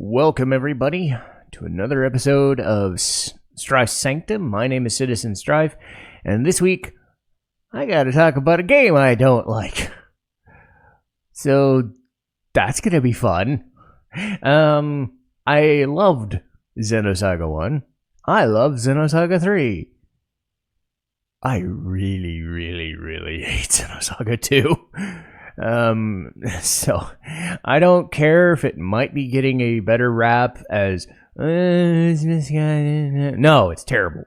Welcome, everybody, to another episode of Strife Sanctum. My name is Citizen Strife, and this week I gotta talk about a game I don't like. So that's gonna be fun. I loved Xenosaga 1. I love Xenosaga 3. I really hate Xenosaga 2. So I don't care if it might be getting a better rap as no, it's terrible.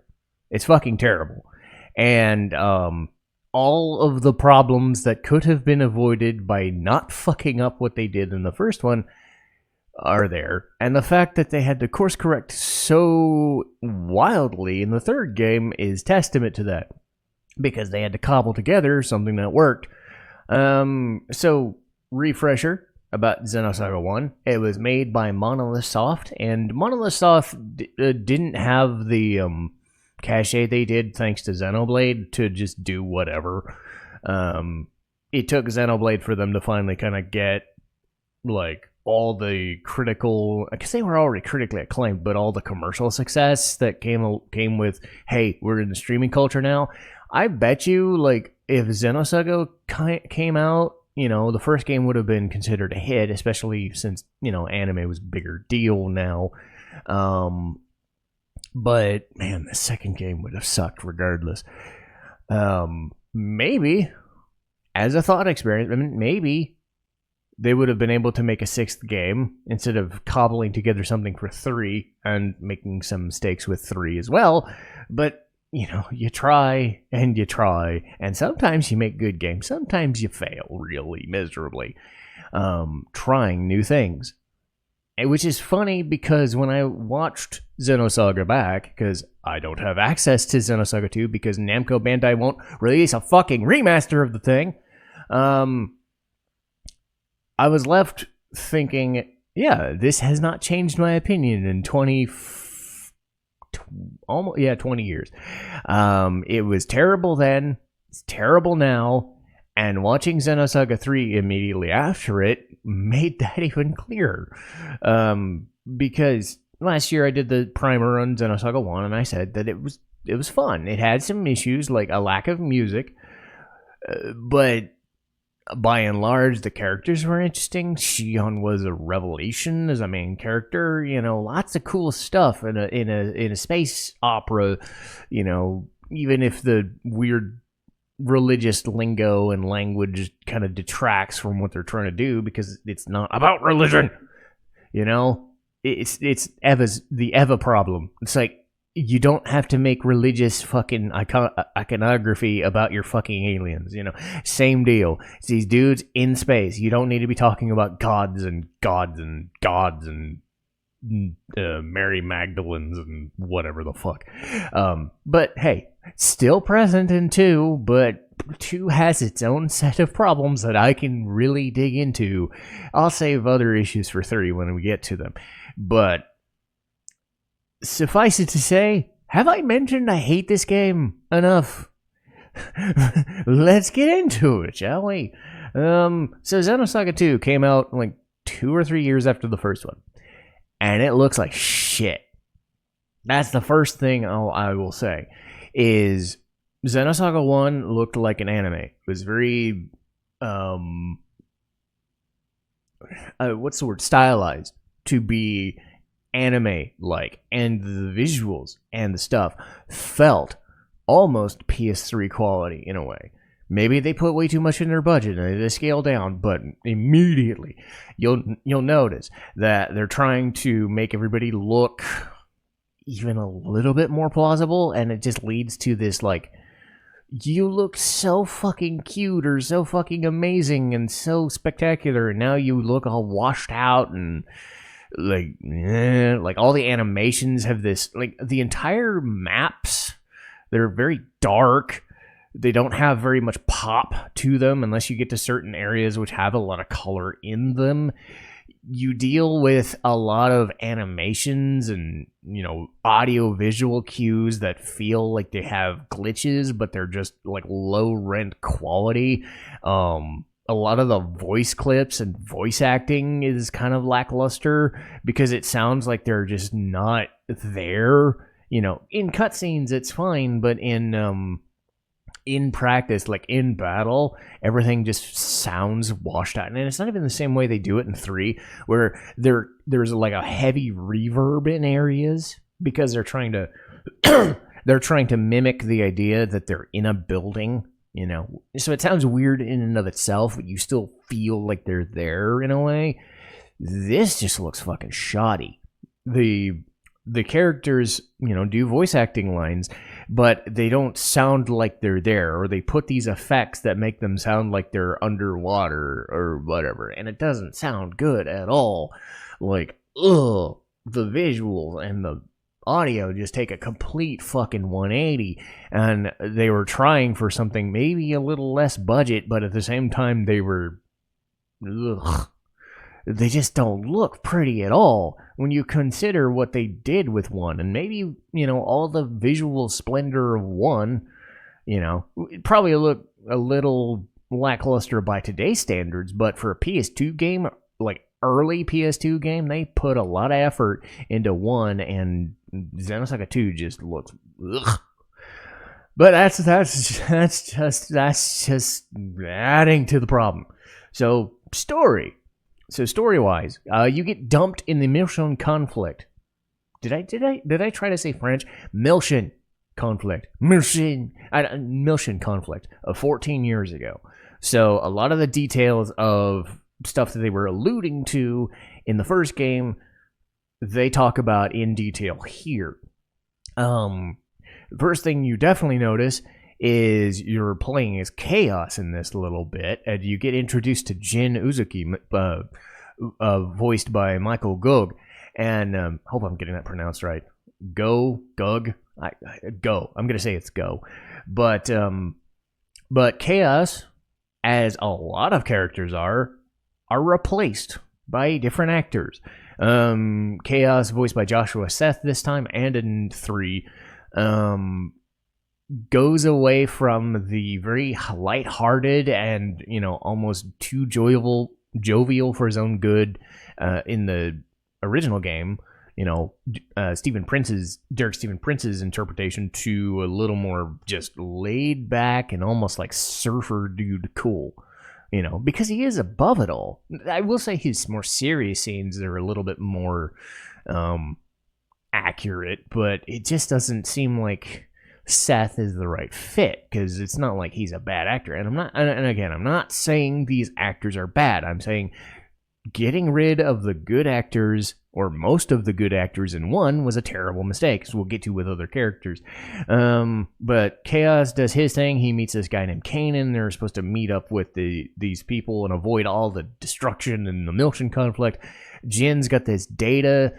It's fucking terrible. And all of the problems that could have been avoided by not fucking up what they did in the first one are there. And the fact that they had to course correct so wildly in the third game is testament to that, because they had to cobble together something that worked. So, refresher about Xenosaga 1. It was made by Monolith Soft, and Monolith Soft didn't have the cachet they did thanks to Xenoblade to just do whatever. It took Xenoblade for them to finally kind of get, like, all the critical, because they were already critically acclaimed, but all the commercial success that came with, hey, we're in the streaming culture now. I bet you, like, if Xenosaga came out, you know, the first game would have been considered a hit, especially since, you know, anime was a bigger deal now. But, man, the second game would have sucked regardless. Maybe, as a thought experiment, maybe they would have been able to make a sixth game instead of cobbling together something for 3 and making some mistakes with 3 as well. But, you know, you try, and sometimes you make good games. Sometimes you fail really miserably trying new things. Which is funny, because when I watched Xenosaga back, because I don't have access to Xenosaga 2 because Namco Bandai won't release a fucking remaster of the thing, I was left thinking, yeah, this has not changed my opinion in 20 years. It was terrible then, it's terrible now, and watching Xenosaga 3 immediately after it made that even clearer. Because last year I did the primer on Xenosaga 1, and I said that it was fun. It had some issues, like a lack of music, but by and large, the characters were interesting. Shion was a revelation as a main character. You know, lots of cool stuff in a space opera. You know, even if the weird religious lingo and language kind of detracts from what they're trying to do, because it's not about religion. You know, it's the Eva problem. It's like, you don't have to make religious fucking iconography about your fucking aliens, you know? Same deal. It's these dudes in space. You don't need to be talking about gods and Mary Magdalens and whatever the fuck. But hey, still present in 2, but 2 has its own set of problems that I can really dig into. I'll save other issues for 3 when we get to them. But suffice it to say, have I mentioned I hate this game enough? Let's get into it, shall we? So Xenosaga 2 came out like 2 or 3 years after the first one, and it looks like shit. That's the first thing I will say, is Xenosaga 1 looked like an anime. It was very, what's the word? Stylized to be anime-like, and the visuals and the stuff felt almost PS3 quality in a way. Maybe they put way too much in their budget and they scale down, but immediately you'll notice that they're trying to make everybody look even a little bit more plausible, and it just leads to this, like, you look so fucking cute or so fucking amazing and so spectacular, and now you look all washed out, and like all the animations have this, like, the entire maps, they're very dark. They don't have very much pop to them unless you get to certain areas which have a lot of color in them. You deal with a lot of animations and, you know, audio visual cues that feel like they have glitches, but they're just like low rent quality. a lot of the voice clips and voice acting is kind of lackluster because it sounds like they're just not there. You know, in cutscenes it's fine, but in practice, like in battle, everything just sounds washed out. And it's not even the same way they do it in 3, where there's like a heavy reverb in areas because they're trying to they're trying to mimic the idea that they're in a building, you know. So it sounds weird in and of itself, but you still feel like they're there in a way. This just looks fucking shoddy. The characters, you know, do voice acting lines, but they don't sound like they're there, or they put these effects that make them sound like they're underwater or whatever, and it doesn't sound good at all. Like, ugh, the visuals and the audio just take a complete fucking 180, and they were trying for something maybe a little less budget, but at the same time they were, ugh. They just don't look pretty at all when you consider what they did with 1. And maybe, you know, all the visual splendor of 1, you know, probably look a little lackluster by today's standards, but for a PS2 game, like early PS2 game, they put a lot of effort into 1, and Xenosaga II just looks ugh. But that's just adding to the problem. So story-wise, you get dumped in the Milchen conflict. Did I try to say French? Milchen conflict. Milchen conflict of 14 years ago. So a lot of the details of stuff that they were alluding to in the first game, they talk about in detail here. The first thing you definitely notice is you're playing as Chaos in this little bit, and you get introduced to Jin Uzuki, voiced by Michael Gug, and hope I'm getting that pronounced right. Gug. Go. I'm gonna say it's Go, but Chaos, as a lot of characters are replaced by different actors. Chaos, voiced by Joshua Seth this time, and in 3. Goes away from the very lighthearted and, you know, almost too jovial for his own good in the original game, you know, Derek Stephen Prince's interpretation, to a little more just laid back and almost like surfer dude cool, you know, because he is above it all. I will say his more serious scenes are a little bit more accurate, but it just doesn't seem like Seth is the right fit, because it's not like he's a bad actor. And I'm not saying these actors are bad. I'm saying getting rid of the good actors, or most of the good actors, in 1 was a terrible mistake, as we'll get to with other characters. But Chaos does his thing. He meets this guy named Kanan. They're supposed to meet up with these people and avoid all the destruction and the Milchen conflict. Jin's got this data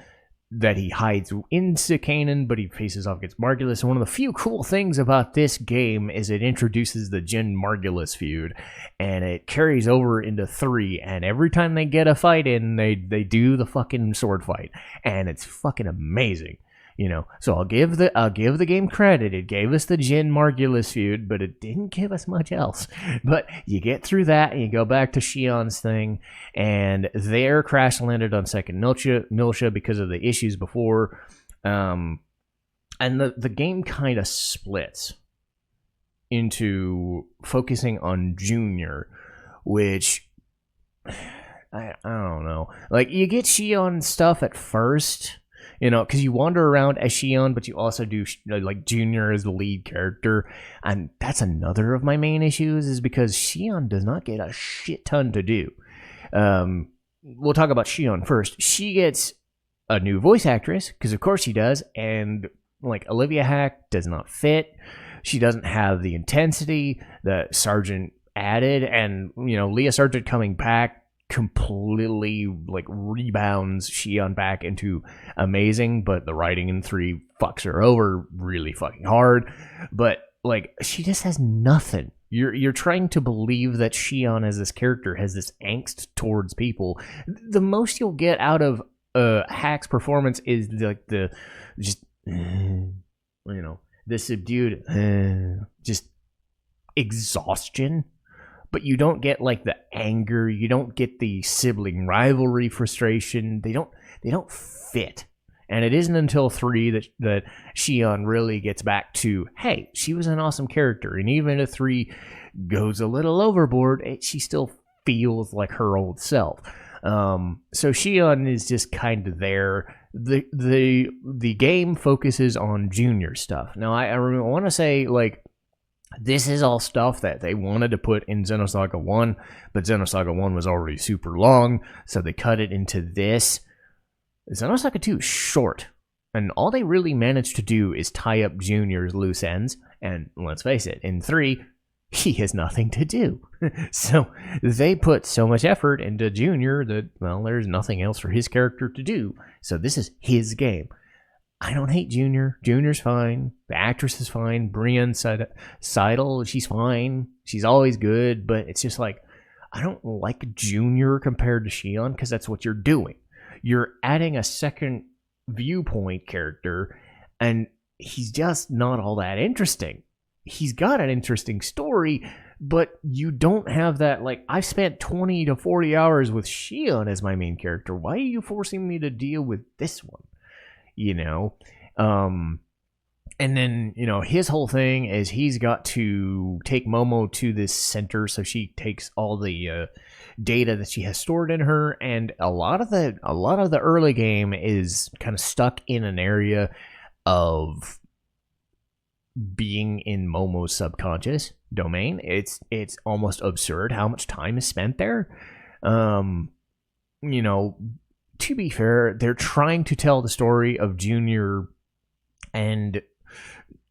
that he hides into Kanan, but he faces off against Margulis. And one of the few cool things about this game is it introduces the Jin Margulis feud, and it carries over into 3. And every time they get a fight in, they do the fucking sword fight, and it's fucking amazing. You know, so I'll give the game credit. It gave us the Jin Margulis feud, but it didn't give us much else. But you get through that, and you go back to Shion's thing, and they're crash landed on second Miltia because of the issues before. And the game kind of splits into focusing on Junior, which I don't know. Like, you get Shion stuff at first, you know, because you wander around as Shion, but you also do, like, Junior as the lead character. And that's another of my main issues, is because Shion does not get a shit ton to do. We'll talk about Shion first. She gets a new voice actress, because of course she does, and, like, Olivia Hack does not fit. She doesn't have the intensity that Sargent added, and, you know, Leah Sargent coming back completely, like, rebounds Shion back into amazing, but the writing in 3 fucks her over really fucking hard. But, like, she just has nothing. You're trying to believe that Shion as this character has this angst towards people. The most you'll get out of Hack's performance is like the just you know, the subdued just exhaustion. but you don't get like the anger, you don't get the sibling rivalry frustration. They don't fit. And it isn't until 3 that Shion really gets back to, hey, she was an awesome character. And even if 3 goes a little overboard, she still feels like her old self. So Shion is just kind of there. The game focuses on Junior stuff. Now, I want to say, like, this is all stuff that they wanted to put in Xenosaga 1, but Xenosaga 1 was already super long, so they cut it into this. Xenosaga 2 is short, and all they really managed to do is tie up Junior's loose ends, and let's face it, in 3, he has nothing to do. So they put so much effort into Junior that, well, there's nothing else for his character to do, so this is his game. I don't hate Junior. Junior's fine. The actress is fine. Brienne Seidel, she's fine. She's always good, but it's just like, I don't like Junior compared to Shion because that's what you're doing. You're adding a second viewpoint character, and he's just not all that interesting. He's got an interesting story, but you don't have that, like, I've spent 20 to 40 hours with Shion as my main character. Why are you forcing me to deal with this one? You know? And then, you know, his whole thing is he's got to take Momo to this center so she takes all the data that she has stored in her, and a lot of the early game is kind of stuck in an area of being in Momo's subconscious domain. It's almost absurd how much time is spent there. You know, to be fair, they're trying to tell the story of Junior and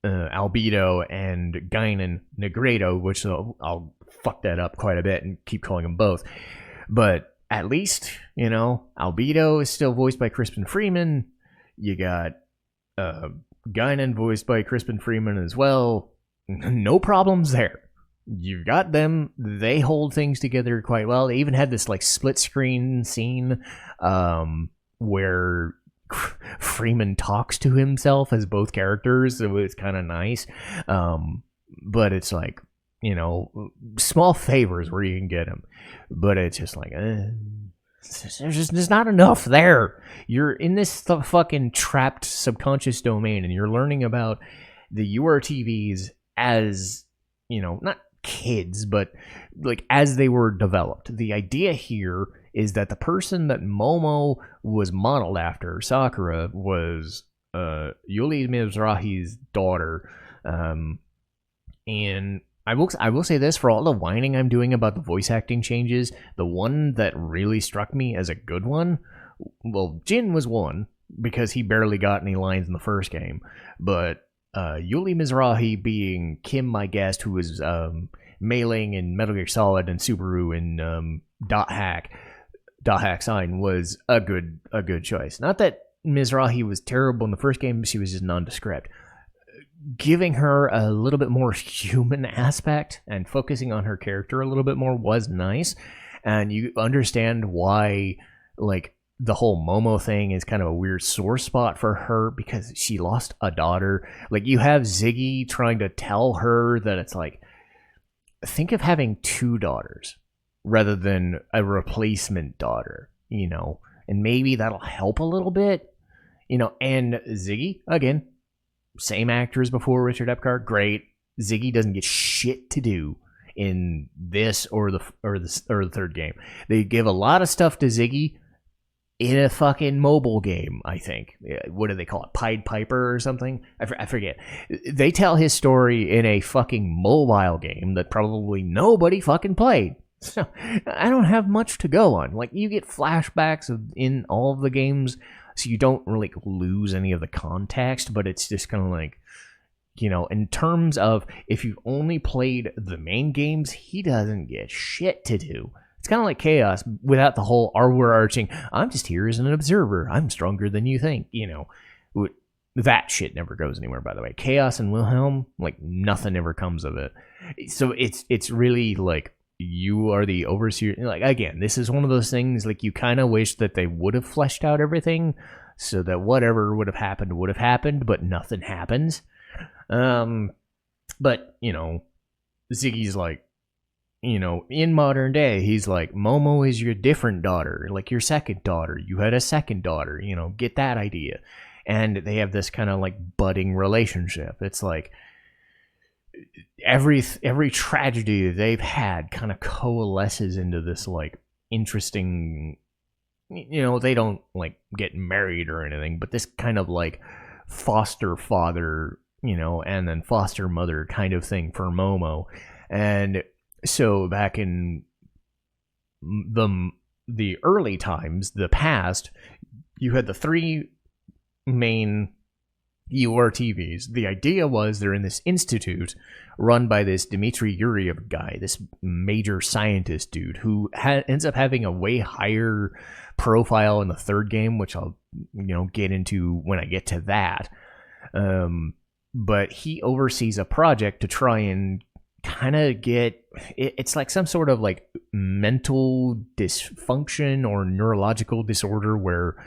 Albedo and Guinan Negredo, which I'll fuck that up quite a bit and keep calling them both. But at least, you know, Albedo is still voiced by Crispin Freeman. You got Guinan voiced by Crispin Freeman as well. No problems there. You've got them. They hold things together quite well. They even had this like split screen scene where Freeman talks to himself as both characters. So it's kind of nice. But it's like, you know, small favors where you can get them. But it's just like, there's not enough there. You're in this fucking trapped subconscious domain, and you're learning about the URTVs as, you know, not kids, but like as they were developed. The idea here is that the person that Momo was modeled after, Sakura, was Yuli Mizrahi's daughter. And I will say this, for all the whining I'm doing about the voice acting changes, the one that really struck me as a good one, well, Jin was one, because he barely got any lines in the first game, but Yuli Mizrahi being Kim, my guest, who was Mei-Ling in Metal Gear Solid and Subaru in Dot Hack Sign, was a good choice. Not that Mizrahi was terrible in the first game, she was just nondescript. Giving her a little bit more human aspect and focusing on her character a little bit more was nice. And you understand why, like, the whole Momo thing is kind of a weird sore spot for her, because she lost a daughter. Like, you have Ziggy trying to tell her that it's like, think of having 2 daughters rather than a replacement daughter, you know, and maybe that'll help a little bit, you know. And Ziggy, again, same actor as before, Richard Epcar, great. Ziggy doesn't get shit to do in this or the third game. They give a lot of stuff to Ziggy in a fucking mobile game, I think. What do they call it? Pied Piper or something? I forget. They tell his story in a fucking mobile game that probably nobody fucking played. So I don't have much to go on. Like, you get flashbacks in all of the games, so you don't really lose any of the context, but it's just kind of like, you know, in terms of if you've only played the main games, he doesn't get shit to do. It's kind of like Chaos without the whole overarching, I'm just here as an observer, I'm stronger than you think, you know. That shit never goes anywhere, by the way. Chaos and Wilhelm, like, nothing ever comes of it. So it's really like, you are the overseer. Like, again, this is one of those things, like, you kind of wish that they would have fleshed out everything so that whatever would have happened, but nothing happens. But, you know, Ziggy's like, in modern day, he's like, Momo is your different daughter, like your second daughter. You had a second daughter, get that idea. And they have this kind of like budding relationship. It's like every tragedy they've had kind of coalesces into this like interesting, they don't like get married or anything, but this kind of like foster father, and then foster mother kind of thing for Momo. And so back in the early times, the past, you had the three main URTVs. The idea was they're in this institute run by this Dmitry Yuriev guy, this major scientist dude who ends up having a way higher profile in the third game, which I'll get into when I get to that. But he oversees a project to try and kind of get it's like some sort of like mental dysfunction or neurological disorder where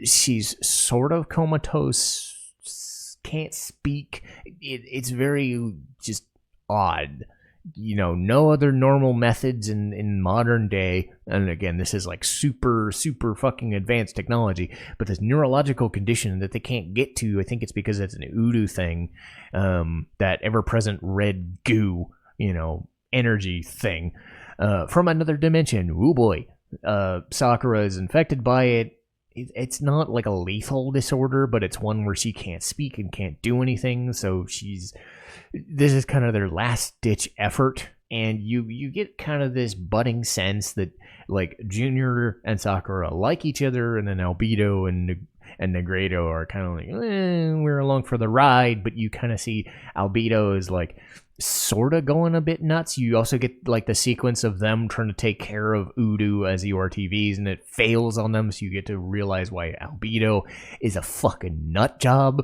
she's sort of comatose, can't speak. It's very just odd. No other normal methods in modern day. And again, this is like super, super fucking advanced technology, but this neurological condition that they can't get to, I think it's because it's an Udu thing, that ever-present red goo, energy thing, from another dimension. Ooh boy. Sakura is infected by it. It's not like a lethal disorder, but it's one where she can't speak and can't do anything. So this is kind of their last ditch effort. And you get kind of this budding sense that like Junior and Sakura like each other, and then Albedo and Negredo are kind of like, we're along for the ride. But you kind of see Albedo is like sort of going a bit nuts. You also get like the sequence of them trying to take care of Udu as URTVs, and it fails on them, so you get to realize why Albedo is a fucking nut job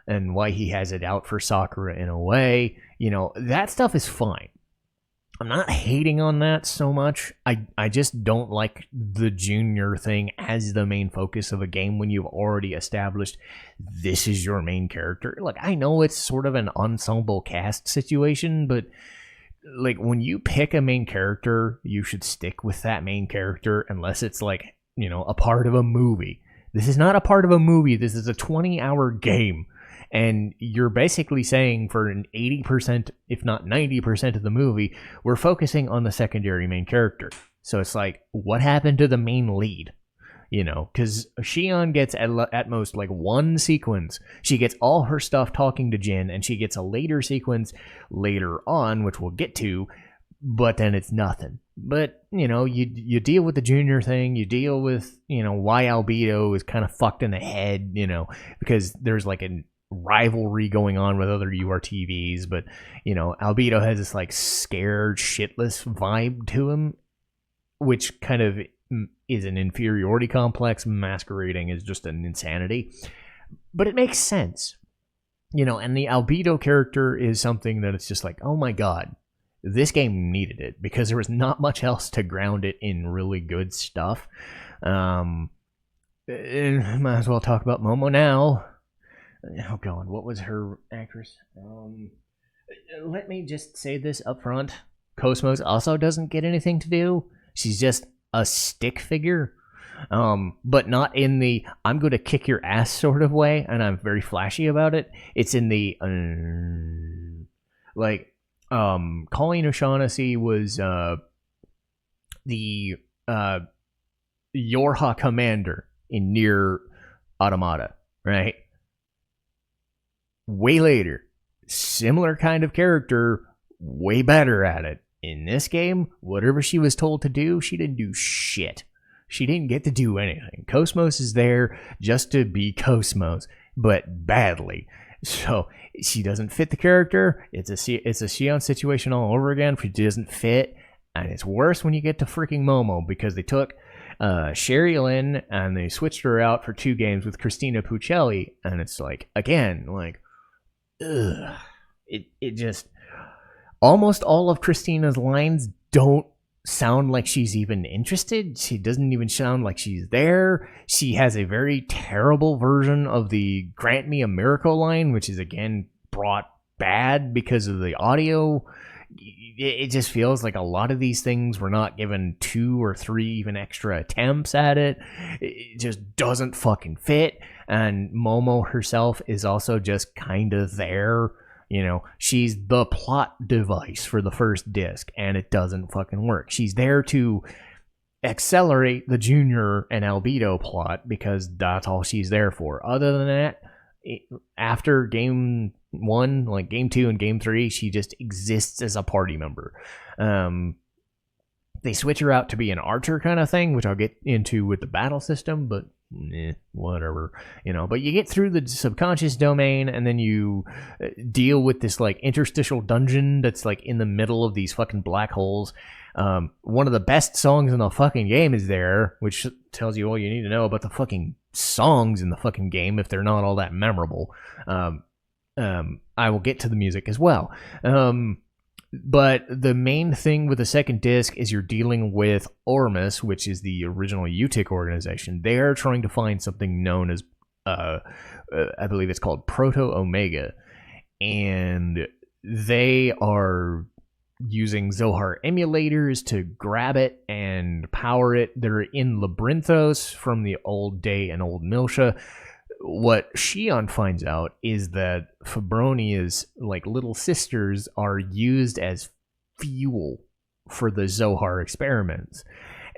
and why he has it out for Sakura in a way. That stuff is fine. I'm not hating on that so much. I just don't like the Junior thing as the main focus of a game when you've already established this is your main character. Like, I know it's sort of an ensemble cast situation, but like when you pick a main character, you should stick with that main character unless it's like, a part of a movie. This is not a part of a movie. This is a 20-hour game. And you're basically saying for an 80%, if not 90% of the movie, we're focusing on the secondary main character. So it's like, what happened to the main lead? Because Shion gets at most like one sequence. She gets all her stuff talking to Jin, and she gets a later sequence later on, which we'll get to, but then it's nothing. But, you deal with the Junior thing, you deal with, why Albedo is kind of fucked in the head, because there's like a rivalry going on with other URTVs, but Albedo has this like scared shitless vibe to him, which kind of is an inferiority complex masquerading as just an insanity, but it makes sense, and the Albedo character is something that it's just like, oh my god, this game needed it, because there was not much else to ground it in really good stuff. Might as well talk about Momo now. Oh god, what was her actress? Let me just say this up front. Cosmos also doesn't get anything to do. She's just a stick figure. But not in the I'm going to kick your ass sort of way, and I'm very flashy about it. It's in the Colleen O'Shaughnessy was the Yorha commander in Nier Automata, right? Way later, similar kind of character, way better at it. In this game, whatever she was told to do, she didn't do shit. She didn't get to do anything. Cosmos is there just to be Cosmos, but badly. So she doesn't fit the character. It's a Shion situation all over again. She doesn't fit, and it's worse when you get to freaking Momo, because they took Sherry Lynn and they switched her out for 2 games with Christina Puccelli, and it's like, again, like, ugh. It just, almost all of Christina's lines don't sound like she's even interested. She doesn't even sound like she's there. She has a very terrible version of the "Grant me a miracle" line, which is again brought bad because of the audio. it just feels like a lot of these things were not given 2 or 3 even extra attempts at it. It just doesn't fucking fit. And Momo herself is also just kind of there. You know, she's the plot device for the first disc, and it doesn't fucking work. She's there to accelerate the Junior and Albedo plot because that's all she's there for. Other than that, after game 1, like game 2 and game 3, she just exists as a party member. They switch her out to be an archer kind of thing, which I'll get into with the battle system, but whatever, you know. But you get through the subconscious domain, and then you deal with this like interstitial dungeon that's like in the middle of these fucking black holes. One of the best songs in the fucking game is there, which tells you all you need to know about the fucking songs in the fucking game if they're not all that memorable. I will get to the music as well. But the main thing with the second disc is you're dealing with Ormus, which is the original UTIC organization. They are trying to find something known as, I believe it's called Proto-Omega. And they are using Zohar emulators to grab it and power it. They're in Labyrinthos from the old Day and old Milsha. What Shion finds out is that Febronia's like little sisters are used as fuel for the Zohar experiments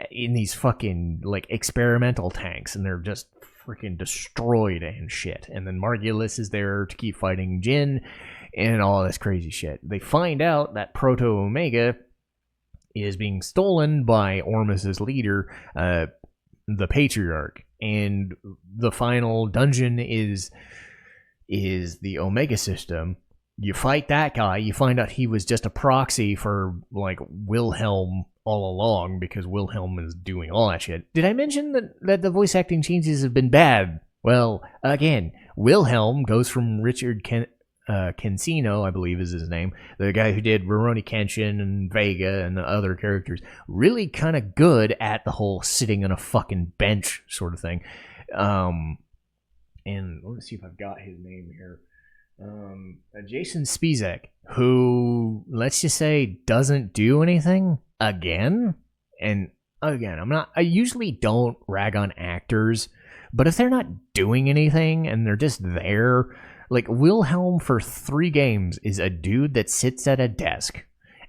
in these fucking like experimental tanks, and they're just freaking destroyed and shit. And then Margulis is there to keep fighting Jin and all this crazy shit. They find out that Proto-Omega is being stolen by Ormus's leader, the Patriarch. And the final dungeon is the Omega system. You fight that guy. You find out he was just a proxy for like Wilhelm all along, because Wilhelm is doing all that shit. Did I mention that the voice acting changes have been bad? Well, again, Wilhelm goes from Richard Kensino, I believe is his name, the guy who did Rurouni Kenshin and Vega and the other characters, really kind of good at the whole sitting on a fucking bench sort of thing. And let me see if I've got his name here. Jason Spizek, who, let's just say, doesn't do anything again. And again, I usually don't rag on actors, but if they're not doing anything and they're just there, like Wilhelm for 3 games is a dude that sits at a desk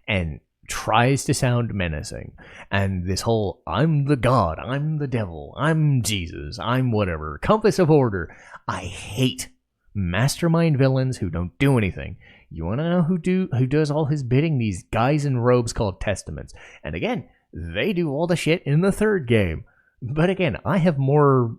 and tries to sound menacing. And this whole, I'm the god, I'm the devil, I'm Jesus, I'm whatever, compass of order. I hate mastermind villains who don't do anything. You want to know who does all his bidding? These guys in robes called Testaments. And again, they do all the shit in the 3rd game. But again, I have more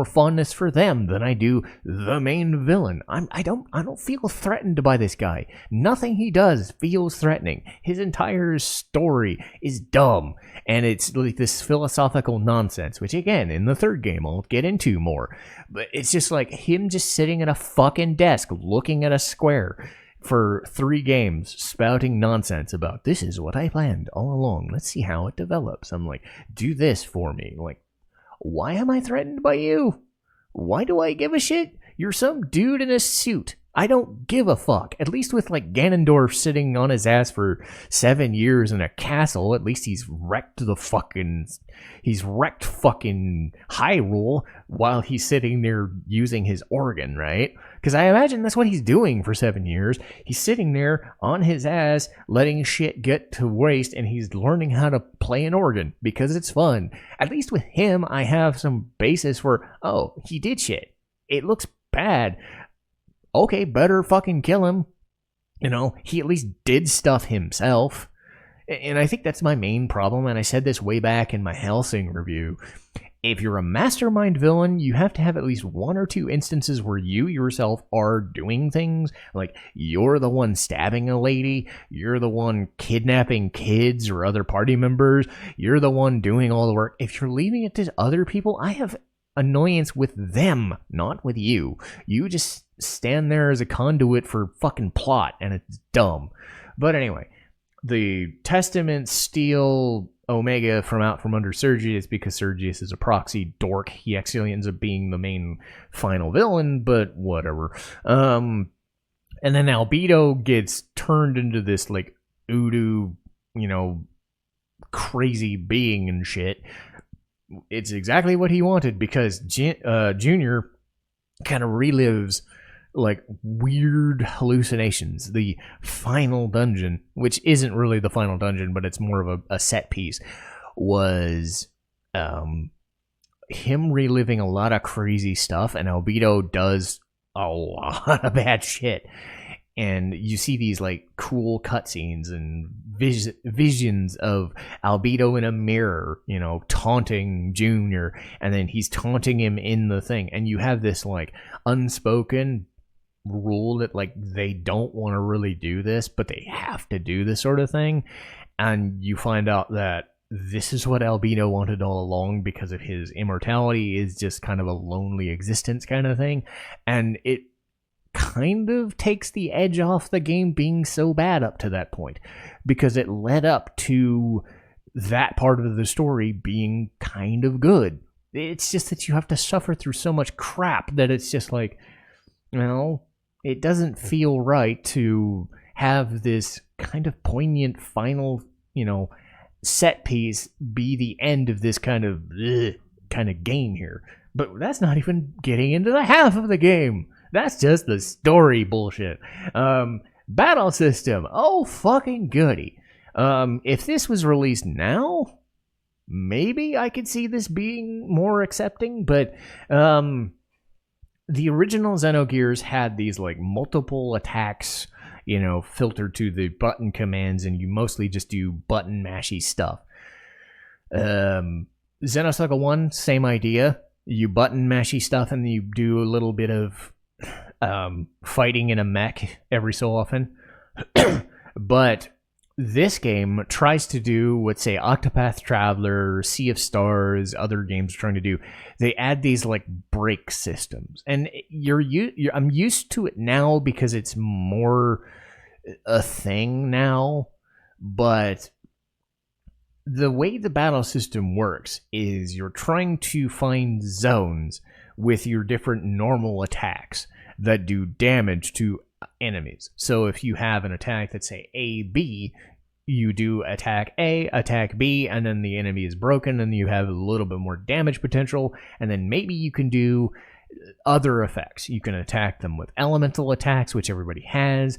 fondness for them than I do the main villain. I don't feel threatened by this guy. Nothing he does feels threatening. His entire story is dumb, and it's like this philosophical nonsense, which again, in the 3rd game, I'll get into more. But it's just like him just sitting at a fucking desk looking at a square for 3 games spouting nonsense about this is what I planned all along. Let's see how it develops. I'm like, do this for me. Like, why am I threatened by you? Why do I give a shit? You're some dude in a suit. I don't give a fuck. At least with like Ganondorf sitting on his ass for 7 years in a castle, at least he's wrecked fucking Hyrule while he's sitting there using his organ, right? Because I imagine that's what he's doing for 7 years. He's sitting there on his ass, letting shit get to waste, and he's learning how to play an organ because it's fun. At least with him, I have some basis for, oh, he did shit. It looks bad. Okay, better fucking kill him. You know, he at least did stuff himself. And I think that's my main problem, and I said this way back in my Hellsing review. If you're a mastermind villain, you have to have at least 1 or 2 instances where you yourself are doing things. Like, you're the one stabbing a lady, you're the one kidnapping kids or other party members, you're the one doing all the work. If you're leaving it to other people, I have annoyance with them, not with you. You just stand there as a conduit for fucking plot, and it's dumb. But anyway, the Testament steal Omega from out from under Sergius because Sergius is a proxy dork. He actually ends up being the main final villain, but whatever. And then Albedo gets turned into this like voodoo, crazy being and shit. It's exactly what he wanted, because Junior kind of relives like weird hallucinations. The final dungeon, which isn't really the final dungeon, but it's more of a set piece, was him reliving a lot of crazy stuff, and Albedo does a lot of bad shit. And you see these like cool cutscenes and visions of Albedo in a mirror, taunting Junior, and then he's taunting him in the thing. And you have this like unspoken rule that like they don't want to really do this, but they have to do this sort of thing. And you find out that this is what Albedo wanted all along, because of his immortality is just kind of a lonely existence kind of thing. And it kind of takes the edge off the game being so bad up to that point, because it led up to that part of the story being kind of good. It's just that you have to suffer through so much crap that it's just like, it doesn't feel right to have this kind of poignant final, set piece be the end of this kind of game here. But that's not even getting into the half of the game. That's just the story bullshit. Battle system. Oh, fucking goody. If this was released now, maybe I could see this being more accepting, but the original Xenogears had these like multiple attacks, filtered to the button commands, and you mostly just do button mashy stuff. Xenosaga 1, same idea. You button mashy stuff, and you do a little bit of fighting in a mech every so often. But this game tries to do what, say, Octopath Traveler, Sea of Stars, other games are trying to do. They add these like break systems, and I'm used to it now because it's more a thing now. But the way the battle system works is you're trying to find zones with your different normal attacks that do damage to enemies. So if you have an attack that's, say, A, B, you do attack A, attack B, and then the enemy is broken, and you have a little bit more damage potential, and then maybe you can do other effects. You can attack them with elemental attacks, which everybody has,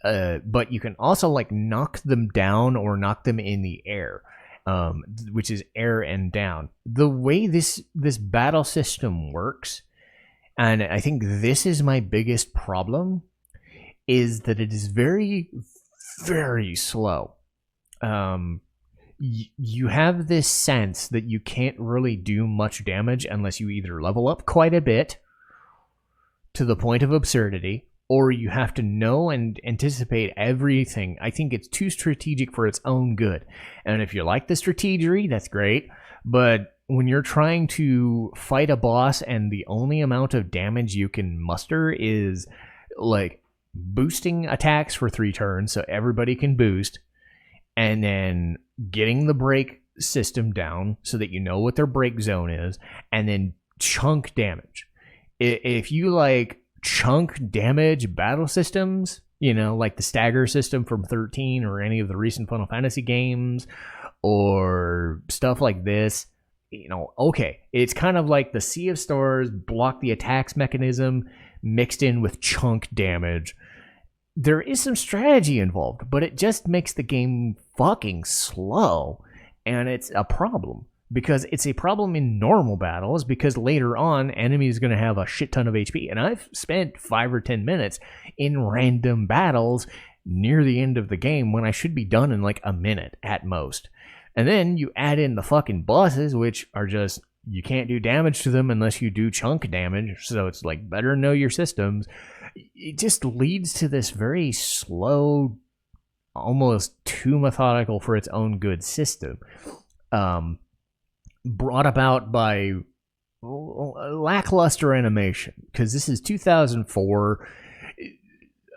but you can also like knock them down or knock them in the air, which is air and down. The way this battle system works, and I think this is my biggest problem, is that it is very, very slow. You have this sense that you can't really do much damage unless you either level up quite a bit to the point of absurdity, or you have to know and anticipate everything. I think it's too strategic for its own good. And if you like the strategery, that's great. But when you're trying to fight a boss and the only amount of damage you can muster is like boosting attacks for 3 turns so everybody can boost, and then getting the break system down so that you know what their break zone is, and then chunk damage. If you like chunk damage battle systems, like the stagger system from 13 or any of the recent Final Fantasy games or stuff like this, okay, it's kind of like the Sea of Stars block the attacks mechanism mixed in with chunk damage. There is some strategy involved, but it just makes the game fucking slow, and it's a problem. Because it's a problem in normal battles, because later on, enemies are going to have a shit ton of HP. And I've spent 5 or 10 minutes in random battles near the end of the game when I should be done in like a minute at most. And then you add in the fucking bosses, which are just, you can't do damage to them unless you do chunk damage. So it's like, better know your systems. It just leads to this very slow, almost too methodical for its own good system. Brought about by lackluster animation, because this is 2004.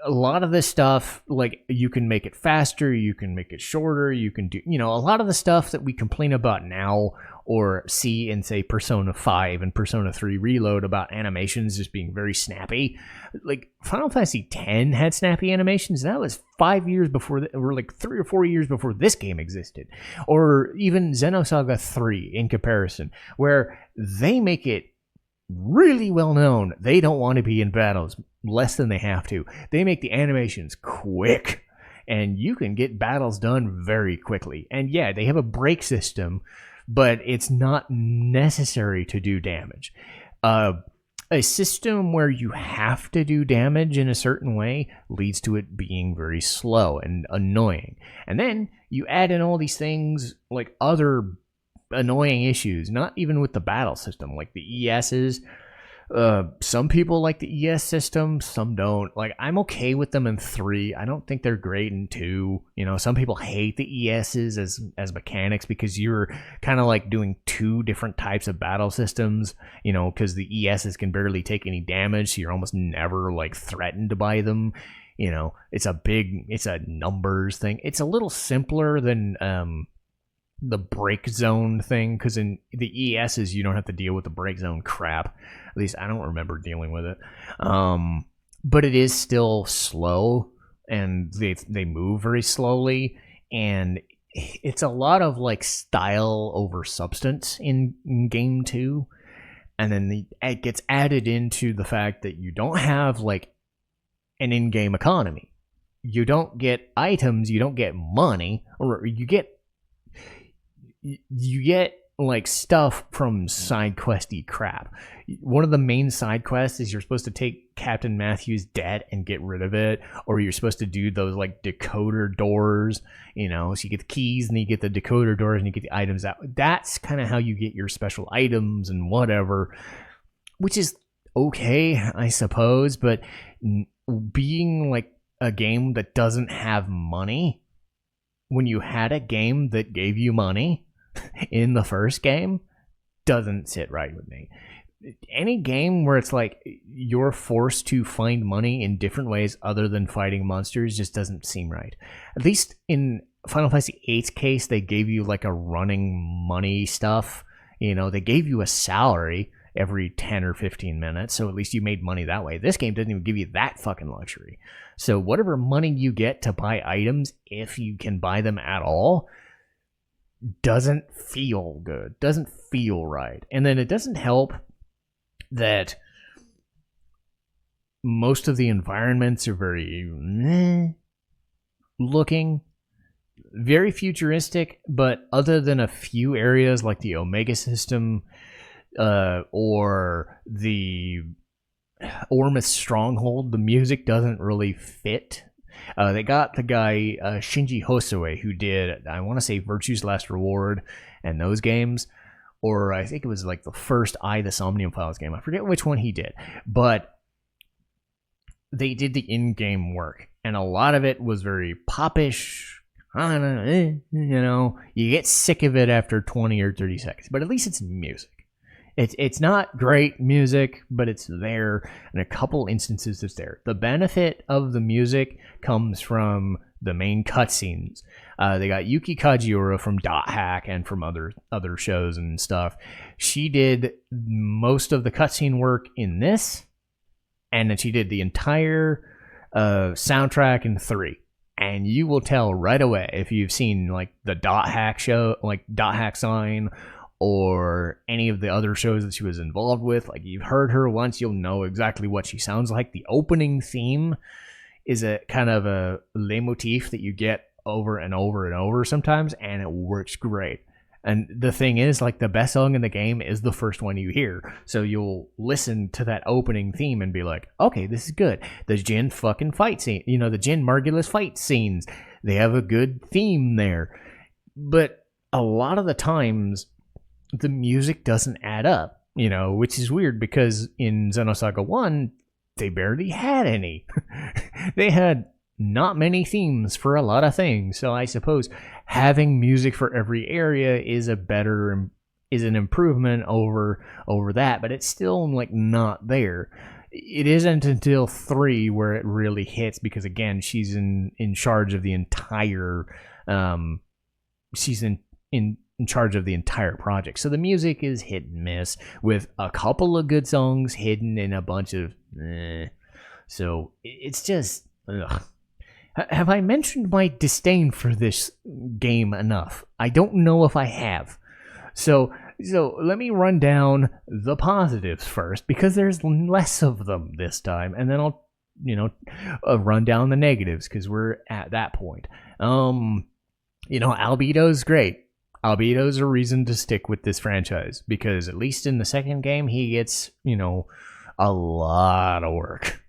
A lot of this stuff, like, you can make it faster, you can make it shorter, you can do, a lot of the stuff that we complain about now or see in, say, Persona 5 and Persona 3 Reload about animations just being very snappy. Like, Final Fantasy X had snappy animations. That was 5 years before, or like 3 or 4 years before this game existed. Or even Xenosaga III in comparison, where they make it really well known they don't want to be in battles less than they have to. They make the animations quick, and you can get battles done very quickly. And yeah, they have a break system, but it's not necessary to do damage. A system where you have to do damage in a certain way leads to it being very slow and annoying. And then you add in all these things like other annoying issues, not even with the battle system, like the ESs. Some people like the ES system, some don't. Like, I'm okay with them in 3. I don't think they're great in 2. You know, some people hate the ESs as mechanics because you're kind of like doing 2 different types of battle systems, you know, because the ESs can barely take any damage, so you're almost never like threatened by them. You know, it's a numbers thing. It's a little simpler than the break zone thing, because in the ESs you don't have to deal with the break zone crap. At least I don't remember dealing with it. But it is still slow, and they move very slowly, and it's a lot of like style over substance in game 2. And then it gets added into the fact that you don't have like an in-game economy. You don't get items, you don't get money, or you get like stuff from side questy crap. One of the main side quests is you're supposed to take Captain Matthew's debt and get rid of it, or you're supposed to do those like decoder doors, you know, so you get the keys and you get the decoder doors and you get the items out. That's kind of how you get your special items and whatever, which is okay, I suppose. But being like a game that doesn't have money, when you had a game that gave you money in the first game, doesn't sit right with me. Any game where it's like you're forced to find money in different ways other than fighting monsters just doesn't seem right. At least in Final Fantasy VIII's case, they gave you like a running money stuff. You know, they gave you a salary every 10 or 15 minutes, so at least you made money that way. This game doesn't even give you that fucking luxury. So whatever money you get to buy items, if you can buy them at all, doesn't feel good, doesn't feel right. And then it doesn't help that most of the environments are very looking, very futuristic, but other than a few areas like the Omega system or the Ormus Stronghold, the music doesn't really fit. They got the guy Shinji Hosoe, who did, I want to say, Virtue's Last Reward and those games, or I think it was like the first the Somnium Files game. I forget which one he did, but they did the in-game work, and a lot of it was very popish. I don't know, you know, you get sick of it after 20 or 30 seconds, but at least it's music. It's not great music, but it's there. In a couple instances, it's there. The benefit of the music comes from the main cutscenes. They got Yuki Kajiura from Dot Hack and from other shows and stuff. She did most of the cutscene work in this, and then she did the entire soundtrack in 3. And you will tell right away if you've seen like the Dot Hack show, like Dot Hack Sign, or any of the other shows that she was involved with. Like, you've heard her once, you'll know exactly what she sounds like. The opening theme is a kind of a leitmotif that you get over and over and over sometimes, and it works great. And the thing is, like, the best song in the game is the first one you hear. So you'll listen to that opening theme and be like, okay, this is good. The Jin fucking fight scene, you know, the Jin Margulis fight scenes, they have a good theme there. But a lot of the times, the music doesn't add up, you know, which is weird because in Xenosaga 1, they barely had any. They had not many themes for a lot of things. So I suppose having music for every area is an improvement over that, but it's still like not there. It isn't until 3 where it really hits, because again, she's in charge of the entire she's in in charge of the entire project. So the music is hit and miss, with a couple of good songs hidden in a bunch of So it's just ugh. Have I mentioned my disdain for this game enough? I don't know if I have. So let me run down the positives first, because there's less of them this time, and then I'll run down the negatives, because we're at that point. Albedo's great. Albedo's a reason to stick with this franchise, because at least in the second game he gets a lot of work.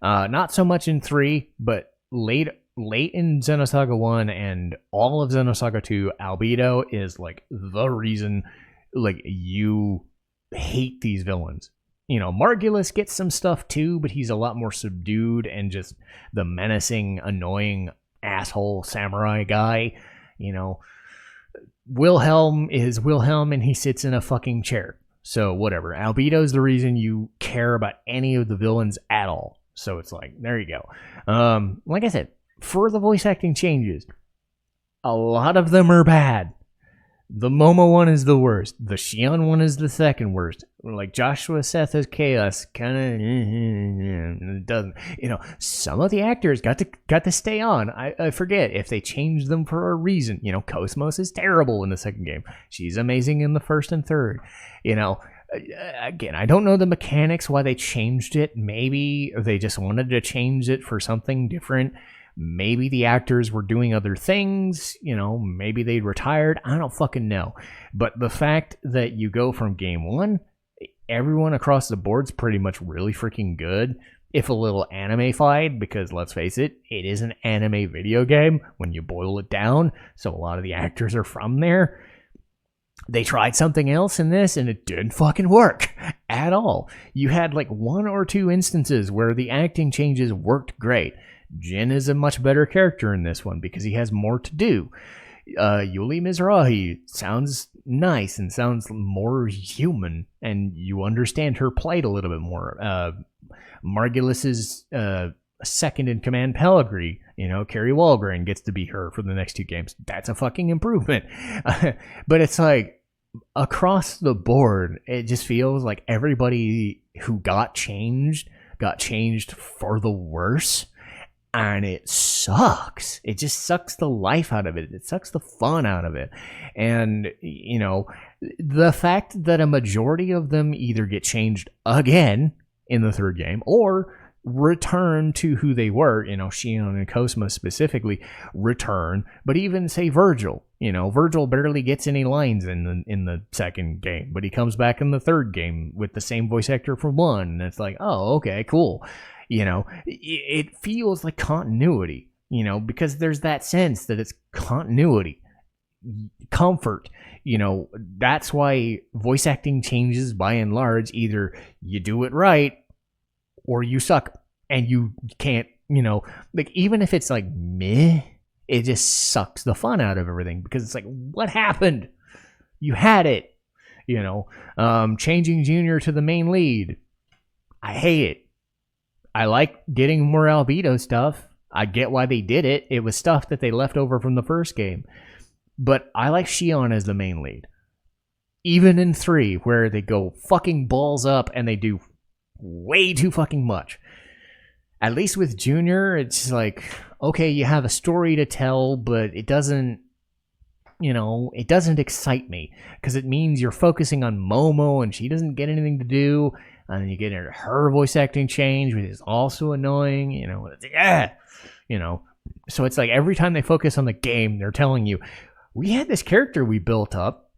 Not so much in 3, but late in Xenosaga 1 and all of Xenosaga 2, Albedo is like the reason you hate these villains. Margulis gets some stuff too, but he's a lot more subdued and just the menacing, annoying asshole samurai guy. Wilhelm is Wilhelm, and he sits in a fucking chair. So whatever. Albedo's the reason you care about any of the villains at all. So it's like, there you go. Like I said, for the voice acting changes, a lot of them are bad. The Momo one is the worst. The Shion one is the second worst. Like Joshua Seth as Chaos, kind of doesn't. Some of the actors got to stay on. I forget if they changed them for a reason. Cosmos is terrible in the second game. She's amazing in the first and third. Again, I don't know the mechanics why they changed it. Maybe they just wanted to change it for something different. Maybe the actors were doing other things, maybe they retired. I don't fucking know. But the fact that you go from game 1, everyone across the board's pretty much really freaking good, if a little anime-fied, because let's face it, it is an anime video game when you boil it down, so a lot of the actors are from there. They tried something else in this, and it didn't fucking work at all. You had like 1 or 2 instances where the acting changes worked great. Jin is a much better character in this one because he has more to do. Yuli Mizrahi sounds nice and sounds more human, and you understand her plight a little bit more. Margulis's second in command, Pellegrini, Carrie Walgren gets to be her for the next 2 games. That's a fucking improvement. But it's like, across the board, it just feels like everybody who got changed for the worse. And it sucks. It just sucks the life out of it. It sucks the fun out of it. And, the fact that a majority of them either get changed again in the third game or return to who they were, Shion and Cosmo specifically return, but even say Virgil, Virgil barely gets any lines in the second game, but he comes back in the third game with the same voice actor from 1, and it's like, oh, okay, cool. It feels like continuity, because there's that sense that it's continuity, comfort. That's why voice acting changes by and large. Either you do it right or you suck, and you can't, even if it's like meh, it just sucks the fun out of everything, because it's like, what happened? You had it, changing Junior to the main lead. I hate it. I like getting more Albedo stuff. I get why they did it. It was stuff that they left over from the first game. But I like Shion as the main lead. Even in 3, where they go fucking balls up and they do way too fucking much. At least with Junior, it's like, okay, you have a story to tell, but it doesn't, it doesn't excite me. Because it means you're focusing on Momo and she doesn't get anything to do. And then you get her voice acting change, which is also annoying, So it's like every time they focus on the game, they're telling you, we had this character we built up,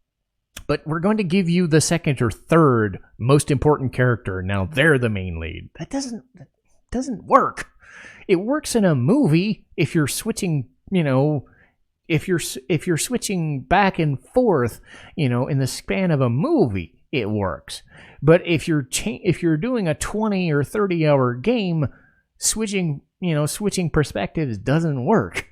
but we're going to give you the second or third most important character. Now they're the main lead. That doesn't work. It works in a movie if you're switching, if you're switching back and forth, in the span of a movie. It works. But if you're doing a 20 or 30 hour game, switching perspectives doesn't work.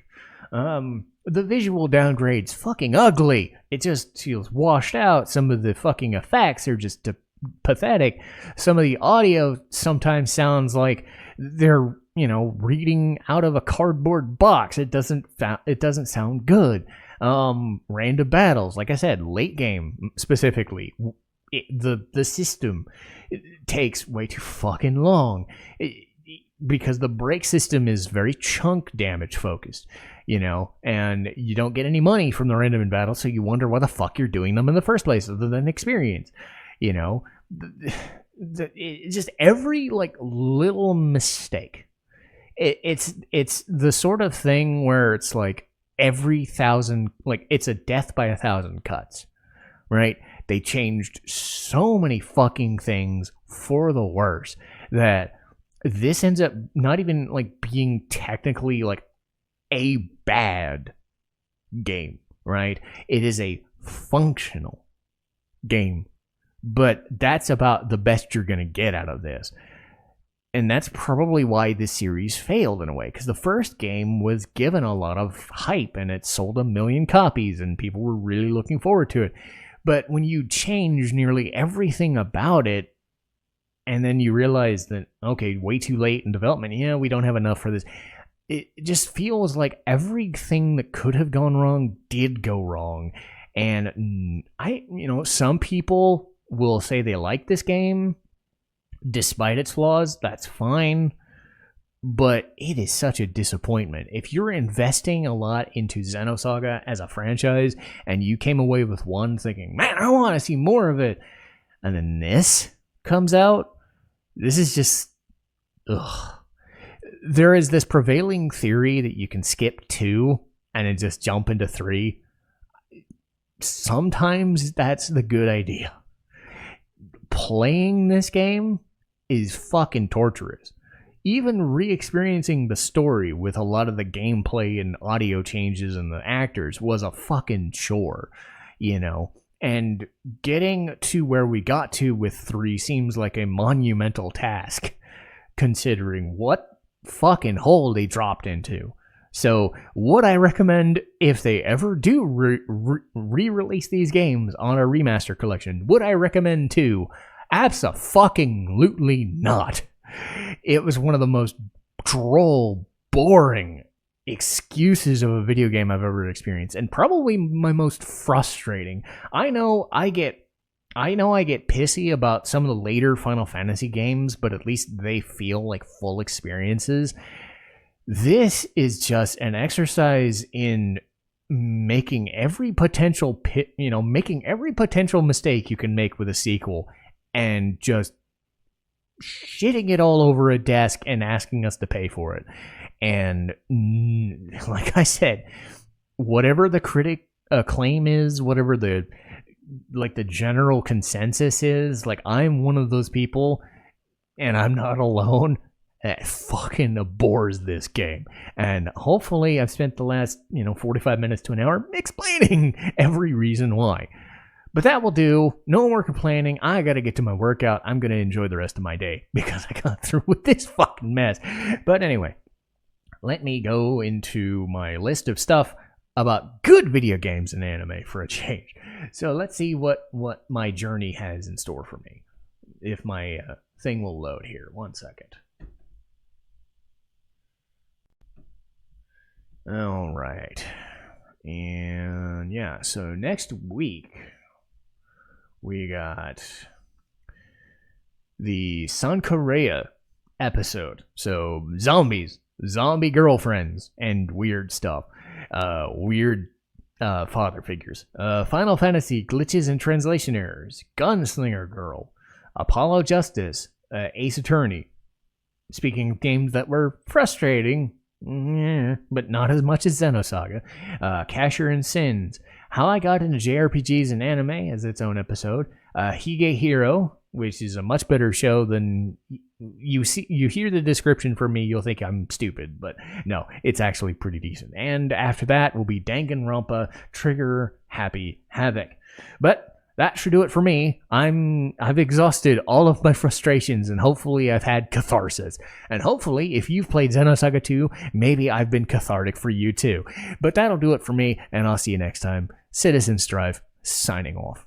The visual downgrade's fucking ugly. It just feels washed out. Some of the fucking effects are just pathetic. Some of the audio sometimes sounds like they're, reading out of a cardboard box. It doesn't sound good. Random battles, like I said, late game specifically. The system takes way too fucking long. Because the break system is very chunk damage focused, and you don't get any money from the random in battle, so you wonder why the fuck you're doing them in the first place other than experience. Just every little mistake. It's the sort of thing where it's like every 1,000, it's a death by 1,000 cuts, right? They changed so many fucking things for the worse that this ends up not even being technically a bad game, right? It is a functional game, but that's about the best you're going to get out of this. And that's probably why this series failed in a way, because the first game was given a lot of hype and it sold 1 million copies and people were really looking forward to it. But when you change nearly everything about it, and then you realize that, okay, way too late in development, we don't have enough for this. It just feels like everything that could have gone wrong did go wrong. And some people will say they like this game despite its flaws. That's fine. But it is such a disappointment. If you're investing a lot into Xenosaga as a franchise and you came away with one thinking, man, I want to see more of it, and then this comes out, this is just, ugh. There is this prevailing theory that you can skip 2 and then just jump into 3. Sometimes that's the good idea. Playing this game is fucking torturous. Even re-experiencing the story with a lot of the gameplay and audio changes and the actors was a fucking chore, And getting to where we got to with 3 seems like a monumental task, considering what fucking hole they dropped into. So, would I recommend, if they ever do re-release these games on a remaster collection, would I recommend 2? Abso-fucking-lutely not. It was one of the most droll, boring excuses of a video game I've ever experienced, and probably my most frustrating. I know I get pissy about some of the later Final Fantasy games, but at least they feel like full experiences. This is just an exercise in making every potential mistake you can make with a sequel and just shitting it all over a desk and asking us to pay for it. And like I said, whatever the critic acclaim is, whatever the general consensus is, I'm one of those people, and I'm not alone, that fucking abhors this game. And hopefully I've spent the last 45 minutes to an hour explaining every reason why. But that will do. No more complaining. I gotta get to my workout. I'm gonna enjoy the rest of my day because I got through with this fucking mess. But anyway, let me go into my list of stuff about good video games and anime for a change. So let's see what my journey has in store for me. If my thing will load here. 1 second. All right. And yeah, so next week we got the Sankarea episode. So zombies, zombie girlfriends, and weird stuff. Weird father figures. Final Fantasy glitches and translation errors. Gunslinger Girl. Apollo Justice. Ace Attorney. Speaking of games that were frustrating, but not as much as Xenosaga. Casshern Sins. How I Got Into JRPGs and Anime as its own episode. Higehiro, which is a much better show than you see. You hear the description for me, you'll think I'm stupid, but no, it's actually pretty decent. And after that will be Danganronpa, Trigger, Happy, Havoc. But that should do it for me. I've exhausted all of my frustrations, and hopefully I've had catharsis. And hopefully, if you've played Xenosaga II, maybe I've been cathartic for you too. But that'll do it for me, and I'll see you next time. Citizen Strife, signing off.